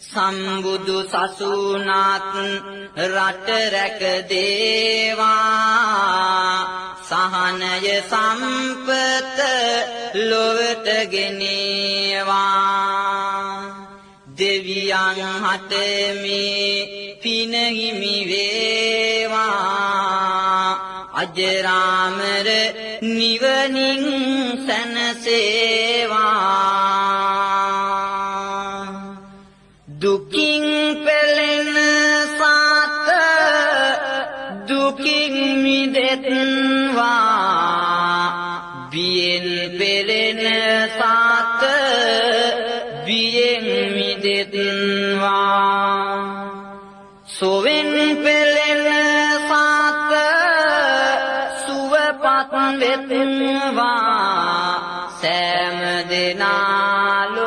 සම්බුදු සසුනාත් රට රැක දේවා සහනය සම්පත ලොවට ගෙනේවා දෙවියන් හට මේ පින හිමි වේවා අජරාමර නිවනින් සැනසේවා දුකින් පෙළෙන සාත දුකින් මිදෙත්වා බියෙන් පෙළෙන සාත බියෙන් මිදෙත්වා සොවෙන් පෙළෙන සාත සුවපත් වෙත්වා සෑම දෙනා